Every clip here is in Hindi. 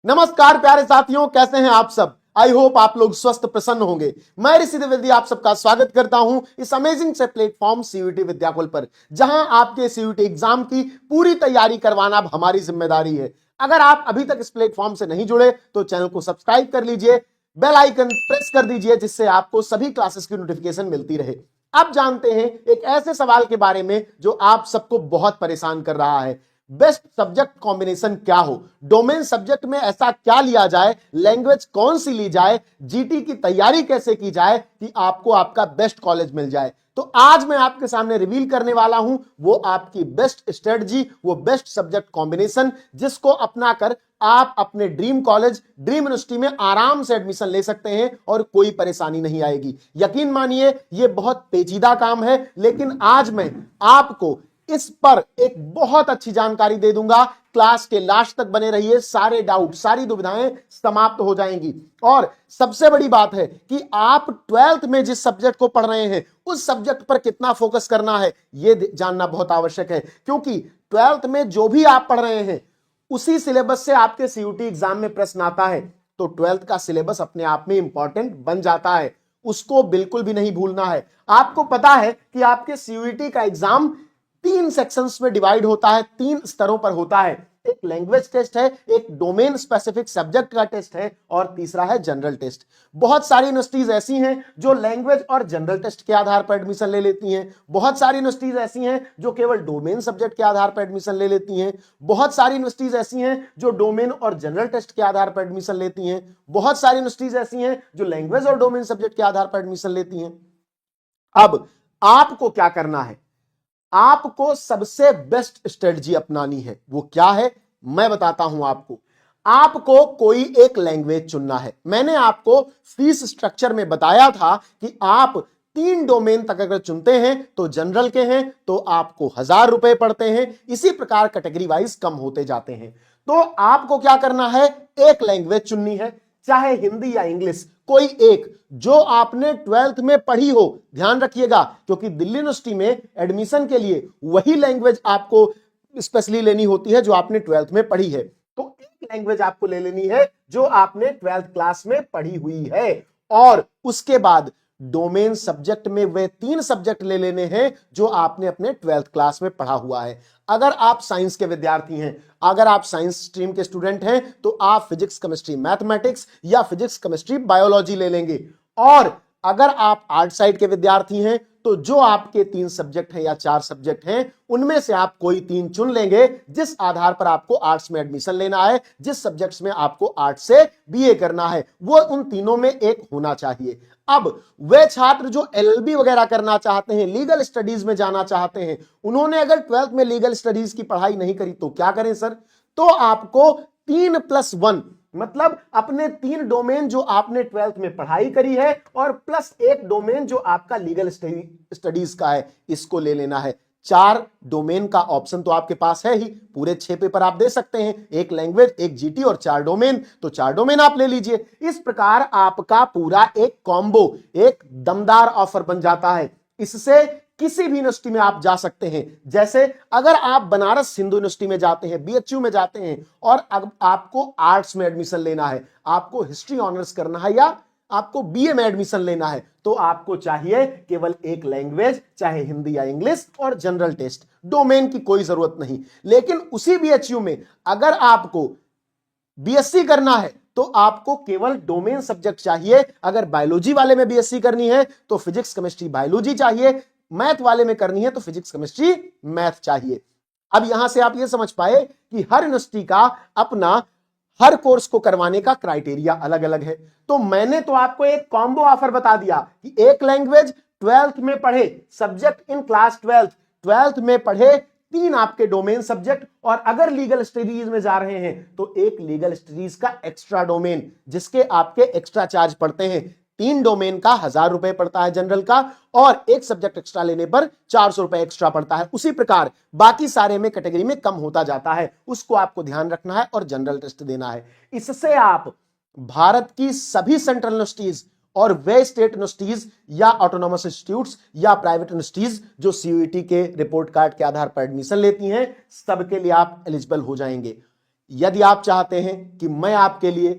नमस्कार प्यारे साथियों, कैसे हैं आप सब। आई होप आप लोग स्वस्थ प्रसन्न होंगे। मैं ऋषि द्विवेदी आप सबका स्वागत करता हूं इस अमेजिंग से प्लेटफॉर्म सीयूईटी विद्याकुल पर, जहां आपके सीयूईटी एग्जाम की पूरी तैयारी करवाना अब हमारी जिम्मेदारी है। अगर आप अभी तक इस प्लेटफॉर्म से नहीं जुड़े तो चैनल को सब्सक्राइब कर लीजिए, बेल आइकन प्रेस कर दीजिए, जिससे आपको सभी क्लासेस की नोटिफिकेशन मिलती रहे। अब जानते हैं एक ऐसे सवाल के बारे में जो आप सबको बहुत परेशान कर रहा है। बेस्ट सब्जेक्ट कॉम्बिनेशन क्या हो, डोमेन सब्जेक्ट में ऐसा क्या लिया जाए, लैंग्वेज कौन सी ली जाए, जीटी की तैयारी कैसे की जाए कि आपको आपका बेस्ट कॉलेज मिल जाए। तो आज मैं आपके सामने रिवील करने वाला हूं वो आपकी बेस्ट स्ट्रेटजी, वो बेस्ट सब्जेक्ट कॉम्बिनेशन, जिसको अपनाकर आप अपने ड्रीम कॉलेज, ड्रीम यूनिवर्सिटी में आराम से एडमिशन ले सकते हैं और कोई परेशानी नहीं आएगी। यकीन मानिए ये बहुत पेचीदा काम है, लेकिन आज मैं आपको इस पर एक बहुत अच्छी जानकारी दे दूंगा। क्लास के लास्ट तक बने रहिए, सारे डाउट, सारी दुविधाएं समाप्त हो जाएंगी। और सबसे बड़ी बात है कि आप 12th में जिस सब्जेक्ट को पढ़ रहे हैं उस सब्जेक्ट पर कितना फोकस करना है यह जानना बहुत आवश्यक है, क्योंकि 12th में जो भी आप पढ़ रहे हैं उसी सिलेबस से आपके सीयूटी एग्जाम में प्रश्न आता है। तो 12th का सिलेबस अपने आप में इंपॉर्टेंट बन जाता है, उसको बिल्कुल भी नहीं भूलना है। आपको पता है कि आपके सीयूटी का एग्जाम 3 सेक्शंस में डिवाइड होता है, 3 स्तरों पर होता है। एक लैंग्वेज टेस्ट है, एक डोमेन स्पेसिफिक सब्जेक्ट का टेस्ट है और तीसरा है जनरल टेस्ट। बहुत सारी यूनिवर्सिटीज ऐसी हैं जो लैंग्वेज और जनरल टेस्ट के आधार पर एडमिशन ले लेती हैं। बहुत सारी यूनिवर्सिटीज ऐसी हैं जो केवल डोमेन सब्जेक्ट के आधार पर एडमिशन ले लेती हैं। बहुत सारी यूनिवर्सिटीज ऐसी हैं जो डोमेन और जनरल टेस्ट के आधार पर एडमिशन लेती हैं। बहुत सारी यूनिवर्सिटीज ऐसी हैं जो लैंग्वेज और डोमेन सब्जेक्ट के आधार पर एडमिशन लेती हैं। अब आपको क्या करना है, आपको सबसे बेस्ट स्ट्रेटजी अपनानी है। वो क्या है मैं बताता हूं आपको। आपको कोई एक लैंग्वेज चुनना है। मैंने आपको फीस स्ट्रक्चर में बताया था कि आप 3 डोमेन तक अगर चुनते हैं तो जनरल के हैं तो आपको 1000 रुपए पड़ते हैं। इसी प्रकार कैटेगरी वाइज कम होते जाते हैं। तो आपको क्या करना है, एक लैंग्वेज चुननी है, चाहे हिंदी या इंग्लिश, कोई एक जो आपने 12th में पढ़ी हो। ध्यान रखिएगा, क्योंकि दिल्ली यूनिवर्सिटी में एडमिशन के लिए वही लैंग्वेज आपको स्पेशली लेनी होती है जो आपने 12th में पढ़ी है। तो एक लैंग्वेज आपको ले लेनी है जो आपने 12th क्लास में पढ़ी हुई है, और उसके बाद डोमेन सब्जेक्ट में वे 3 सब्जेक्ट ले लेने हैं जो आपने अपने 12th क्लास में पढ़ा हुआ है। अगर आप साइंस के विद्यार्थी हैं, अगर आप साइंस स्ट्रीम के स्टूडेंट हैं तो आप फिजिक्स केमिस्ट्री मैथमेटिक्स या फिजिक्स केमिस्ट्री बायोलॉजी ले लेंगे। और अगर आप आर्ट साइड के विद्यार्थी हैं तो जो आपके 3 सब्जेक्ट हैं या 4 सब्जेक्ट हैं उनमें से आप कोई 3 चुन लेंगे जिस आधार पर आपको आर्ट्स में एडमिशन लेना है, जिस सब्जेक्ट्स में आपको आर्ट्स से बीए करना है, वो उन तीनों में एक होना चाहिए। अब वे छात्र जो एलएलबी वगैरह करना चाहते हैं, लीगल स्टडीज में जाना चाहते हैं, उन्होंने अगर 12th में लीगल स्टडीज की पढ़ाई नहीं करी तो क्या करें सर? तो आपको 3+1 मतलब अपने 3 डोमेन जो आपने 12th में पढ़ाई करी है और प्लस एक डोमेन जो आपका लीगल स्टडीज का है, इसको ले लेना है। 4 डोमेन का ऑप्शन तो आपके पास है ही, पूरे 6 पेपर आप दे सकते हैं, एक लैंग्वेज, एक जीटी और 4 डोमेन, तो 4 डोमेन आप ले लीजिए। इस प्रकार आपका पूरा एक कॉम्बो, एक दमदार ऑफर बन जाता है। इससे किसी भी यूनिवर्सिटी में आप जा सकते हैं। जैसे अगर आप बनारस हिंदू यूनिवर्सिटी में जाते हैं, बीएचयू में जाते हैं और आपको आर्ट्स में एडमिशन लेना है, आपको हिस्ट्री ऑनर्स करना है या आपको बीए में एडमिशन लेना है, तो आपको चाहिए केवल एक लैंग्वेज, चाहे हिंदी या इंग्लिश, और जनरल टेस्ट। डोमेन की कोई जरूरत नहीं। लेकिन उसी बीएचयू में अगर आपको बीएससी करना है तो आपको केवल डोमेन सब्जेक्ट चाहिए। अगर बायोलॉजी वाले में बीएससी करनी है तो फिजिक्स केमिस्ट्री बायोलॉजी चाहिए, मैथ वाले में करनी है तो फिजिक्स केमिस्ट्री मैथ चाहिए। अब यहां से आप यह समझ पाए कि हर यूनिवर्सिटी का अपना हर कोर्स को करवाने का क्राइटेरिया अलग अलग है। तो मैंने तो आपको एक कॉम्बो ऑफर बता दिया कि एक लैंग्वेज 12th में पढ़े, सब्जेक्ट इन क्लास 12th में पढ़े 3 आपके डोमेन सब्जेक्ट, और अगर लीगल स्टडीज में जा रहे हैं तो एक लीगल स्टडीज का एक्स्ट्रा डोमेन जिसके आपके एक्स्ट्रा चार्ज पड़ते हैं। 3 डोमेन का 1000 रुपए पड़ता है जनरल का, और एक सब्जेक्ट एक्स्ट्रा लेने पर 400 रुपए एक्स्ट्रा पड़ता है। उसी प्रकार बाकी सारे में कैटेगरी में कम होता जाता है, उसको आपको ध्यान रखना है और जनरल टेस्ट देना है। इससे आप भारत की सभी सेंट्रल यूनिवर्सिटीज और वे स्टेट यूनिवर्सिटीज या ऑटोनॉमस इंस्टीट्यूट्स या प्राइवेट यूनिवर्सिटीज जो सीयूईटी के रिपोर्ट कार्ड के आधार पर एडमिशन लेती हैं, सबके लिए आप एलिजिबल हो जाएंगे। यदि आप चाहते हैं कि मैं आपके लिए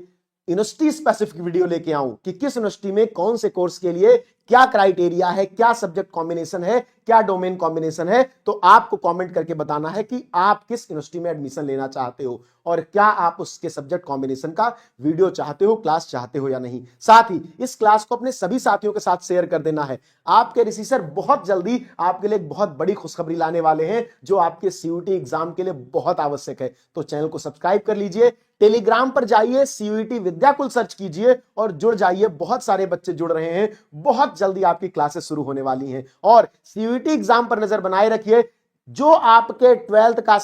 यूनिवर्सिटी स्पेसिफिक वीडियो लेके आऊं कि किस यूनिवर्सिटी में कौन से कोर्स के लिए क्या क्राइटेरिया है, क्या सब्जेक्ट कॉम्बिनेशन है, क्या डोमेन कॉम्बिनेशन है, तो आपको कमेंट करके बताना है कि आप किस यूनिवर्सिटी में एडमिशन लेना चाहते हो और क्या आप उसके सब्जेक्ट कॉम्बिनेशन का वीडियो चाहते हो, क्लास चाहते हो या नहीं। साथ ही इस क्लास को अपने सभी साथियों के साथ शेयर कर देना है। आपके ऋषि सर बहुत जल्दी आपके लिए एक बहुत बड़ी खुशखबरी लाने वाले हैं जो आपके सीयूटी एग्जाम के लिए बहुत आवश्यक है। तो चैनल को सब्सक्राइब कर लीजिए, टेलीग्राम पर जाइए, सीयूटी विद्याकुल सर्च कीजिए और जुड़ जाइए। बहुत सारे बच्चे जुड़ रहे हैं, बहुत जल्दी आपकी क्लासेस शुरू होने वाली हैं। और सीयूटी एग्जाम पर नजर बनाए रखिए, जो आपके 12th का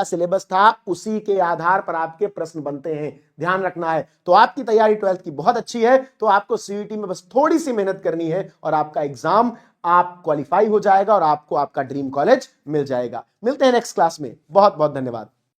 सिलेबस था, उसी के आधार पर आपके प्रश्न बनते हैं, ध्यान रखना है। तो आपकी तैयारी 12th की बहुत अच्छी है, तो आपको सीयूटी में बस थोड़ी सी मेहनत करनी है और आपका एग्जाम आप क्वालिफाई हो जाएगा और आपको आपका ड्रीम कॉलेज मिल जाएगा। मिलते हैं नेक्स्ट क्लास में, बहुत बहुत धन्यवाद।